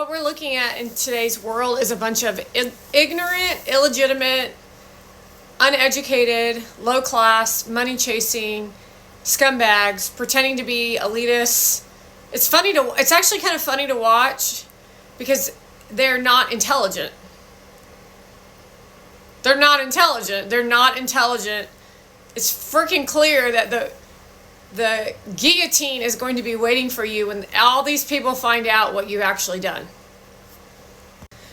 what we're looking at in today's world is a bunch of ignorant, illegitimate, uneducated, low-class, money-chasing scumbags pretending to be elitists. It's actually kind of funny to watch because they're not intelligent. They're not intelligent. It's freaking clear that the guillotine is going to be waiting for you when all these people find out what you've actually done.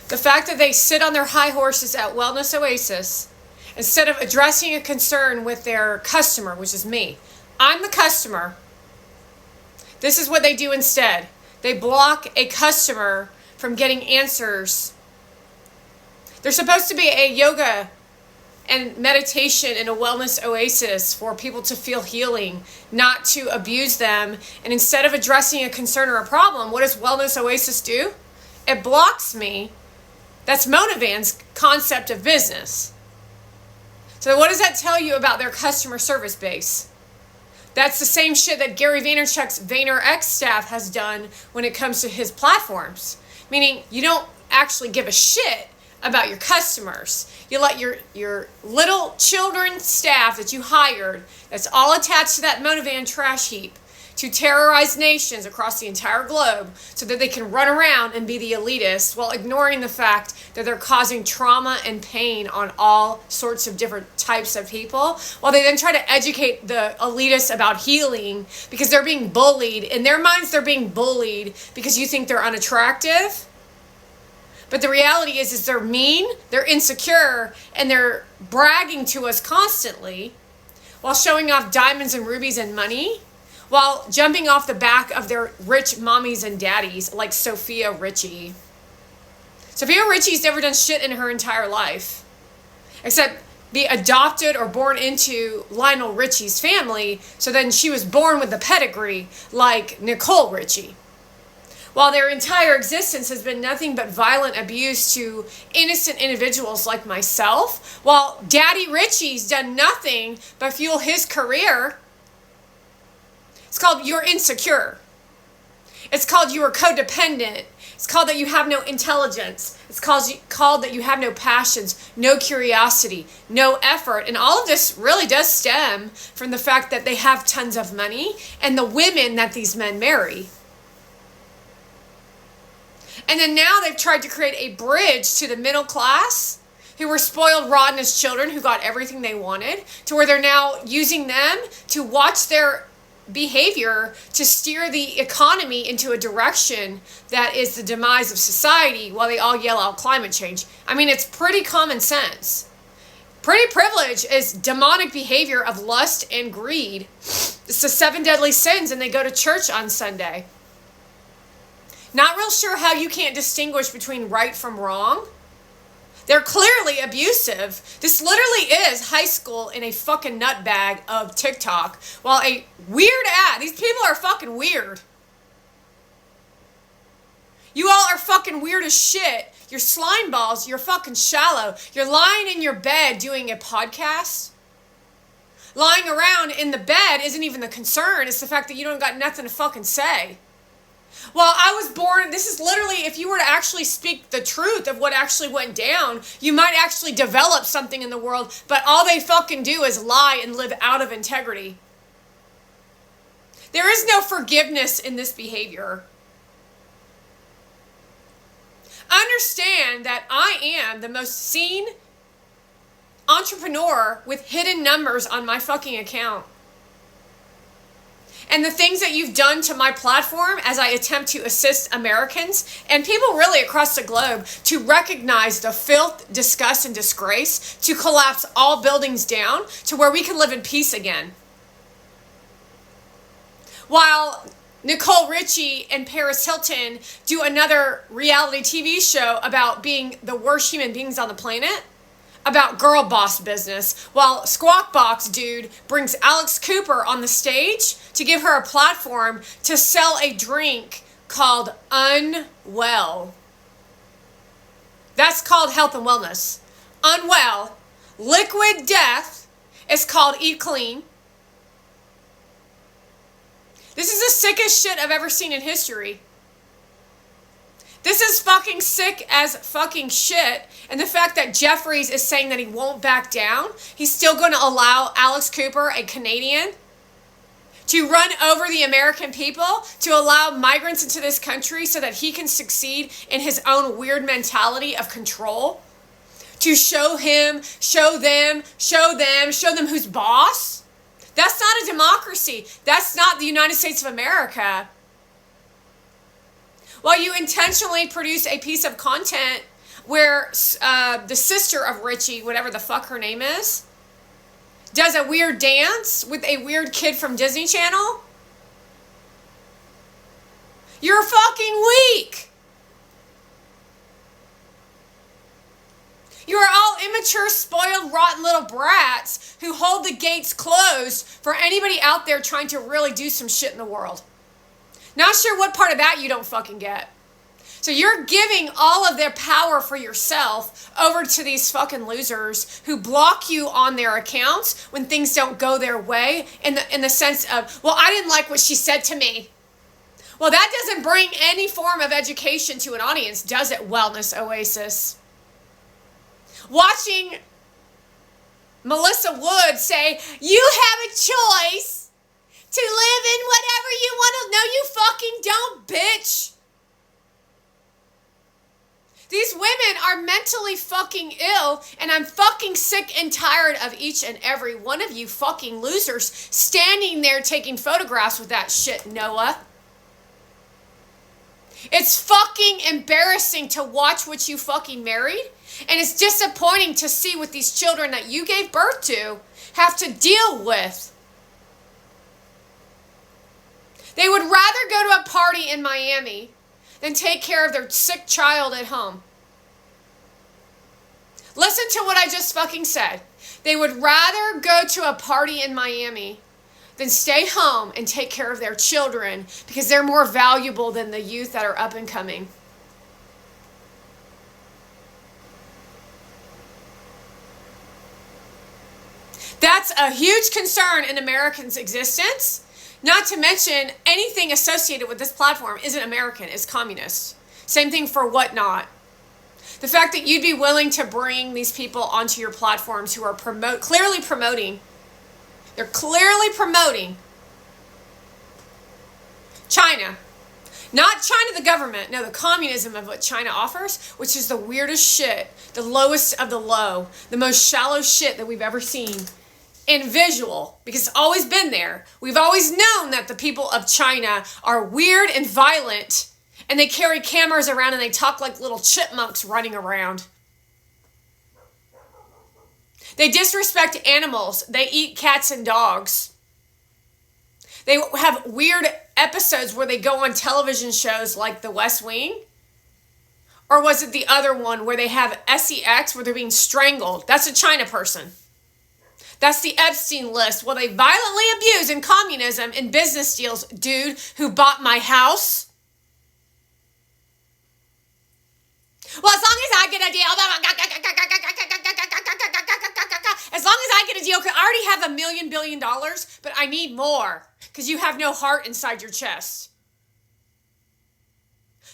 The fact that they sit on their high horses at Wellness Oasis instead of addressing a concern with their customer, which is me. I'm the customer. This is what they do instead. They block a customer from getting answers. There's supposed to be a yoga and meditation in a wellness oasis for people to feel healing, not to abuse them. And instead of addressing a concern or a problem, what does Wellness Oasis do? It blocks me. That's Monavan's concept of business. So what does that tell you about their customer service base? That's the same shit that Gary Vaynerchuk's VaynerX staff has done when it comes to his platforms. Meaning you don't actually give a shit about your customers. You let your little children staff that you hired, that's all attached to that Monavan trash heap, to terrorize nations across the entire globe so that they can run around and be the elitists while ignoring the fact that they're causing trauma and pain on all sorts of different types of people, while they then try to educate the elitists about healing because they're being bullied. In their minds, they're being bullied because you think they're unattractive. But the reality is they're mean, they're insecure, and they're bragging to us constantly while showing off diamonds and rubies and money, while jumping off the back of their rich mommies and daddies like Sophia Richie. Sophia Richie's never done shit in her entire life, except be adopted or born into Lionel Richie's family, so then she was born with the pedigree like Nicole Richie. While their entire existence has been nothing but violent abuse to innocent individuals like myself, while Daddy Richie's done nothing but fuel his career. It's called you're insecure. It's called you are codependent. It's called that you have no intelligence. It's called that you have no passions, no curiosity, no effort. And all of this really does stem from the fact that they have tons of money and the women that these men marry. And then now they've tried to create a bridge to the middle class who were spoiled rotten as children, who got everything they wanted, to where they're now using them to watch their behavior to steer the economy into a direction that is the demise of society while they all yell out climate change. I mean, it's pretty common sense. Pretty privilege is demonic behavior of lust and greed. It's the 7 deadly sins, and they go to church on Sunday. Not real sure how you can't distinguish between right from wrong. They're clearly abusive. This literally is high school in a fucking nutbag of TikTok. While a weird ad, these people are fucking weird. You all are fucking weird as shit. You're slime balls. You're fucking shallow. You're lying in your bed doing a podcast. Lying around in the bed isn't even the concern. It's the fact that you don't got nothing to fucking say. Well, I was born, this is literally, if you were to actually speak the truth of what actually went down, you might actually develop something in the world, but all they fucking do is lie and live out of integrity. There is no forgiveness in this behavior. Understand that I am the most seen entrepreneur with hidden numbers on my fucking account. And the things that you've done to my platform as I attempt to assist Americans and people really across the globe to recognize the filth, disgust, and disgrace, to collapse all buildings down to where we can live in peace again. While Nicole Richie and Paris Hilton do another reality TV show about being the worst human beings on the planet, about girl boss business, while Squawk Box dude brings Alex Cooper on the stage to give her a platform to sell a drink called Unwell. That's called health and wellness. Unwell. Liquid Death is called Eat Clean. This is the sickest shit I've ever seen in history. This is fucking sick as fucking shit. And the fact that Jeffries is saying that he won't back down, he's still going to allow Alex Cooper, a Canadian, to run over the American people, to allow migrants into this country so that he can succeed in his own weird mentality of control, to show them who's boss. That's not a democracy. That's not the United States of America. While you intentionally produce a piece of content where the sister of Richie, whatever the fuck her name is, does a weird dance with a weird kid from Disney Channel, you're fucking weak. You are all immature, spoiled, rotten little brats who hold the gates closed for anybody out there trying to really do some shit in the world. Not sure what part of that you don't fucking get. So you're giving all of their power for yourself over to these fucking losers who block you on their accounts when things don't go their way in the sense of, well, I didn't like what she said to me. Well, that doesn't bring any form of education to an audience, does it, Wellness Oasis? Watching Melissa Wood say, you have a choice to live in whatever you want to. No, you fucking don't, bitch. These women are mentally fucking ill, and I'm fucking sick and tired of each and every one of you fucking losers standing there taking photographs with that shit, Noah. It's fucking embarrassing to watch what you fucking married, and it's disappointing to see what these children that you gave birth to have to deal with. They would rather go to a party in Miami than take care of their sick child at home. Listen to what I just fucking said. They would rather go to a party in Miami than stay home and take care of their children because they're more valuable than the youth that are up and coming. That's a huge concern in Americans' existence. Not to mention, anything associated with this platform isn't American, it's communist. Same thing for Whatnot. The fact that you'd be willing to bring these people onto your platforms who are clearly promoting China. Not China the government, no, the communism of what China offers, which is the weirdest shit, the lowest of the low, the most shallow shit that we've ever seen. In visual, because it's always been there. We've always known that the people of China are weird and violent, and they carry cameras around and they talk like little chipmunks running around. They disrespect animals. They eat cats and dogs. They have weird episodes where they go on television shows like The West Wing. Or was it the other one where they have sex where they're being strangled? That's a China person. That's the Epstein list. Well, they violently abuse in communism in business deals. Dude who bought my house. Well, as long as I get a deal, as long as I get a deal, I already have $1 million billion, but I need more because you have no heart inside your chest.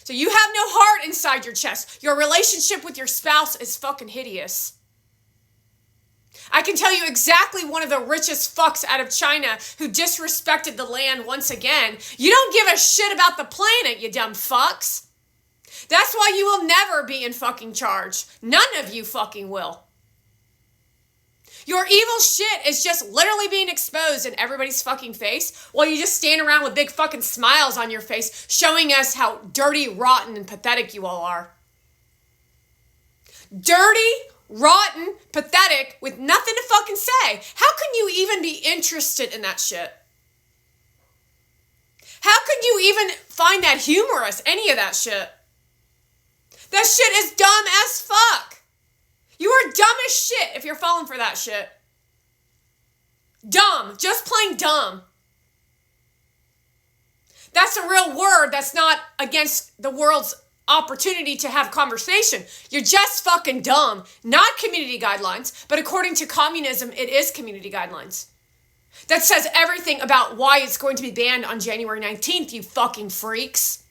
So you have no heart inside your chest. Your relationship with your spouse is fucking hideous. I can tell you exactly one of the richest fucks out of China who disrespected the land once again. You don't give a shit about the planet, you dumb fucks. That's why you will never be in fucking charge. None of you fucking will. Your evil shit is just literally being exposed in everybody's fucking face while you just stand around with big fucking smiles on your face showing us how dirty, rotten, and pathetic you all are. Dirty, rotten, pathetic, with nothing to fucking say. How can you even be interested in that shit? How can you even find that humorous, any of that shit? That shit is dumb as fuck. You are dumb as shit if you're falling for that shit. Dumb. Just plain dumb. That's a real word that's not against the world's opportunity to have conversation. You're just fucking dumb. Not community guidelines, but according to communism, it is community guidelines. That says everything about why it's going to be banned on January 19th, you fucking freaks.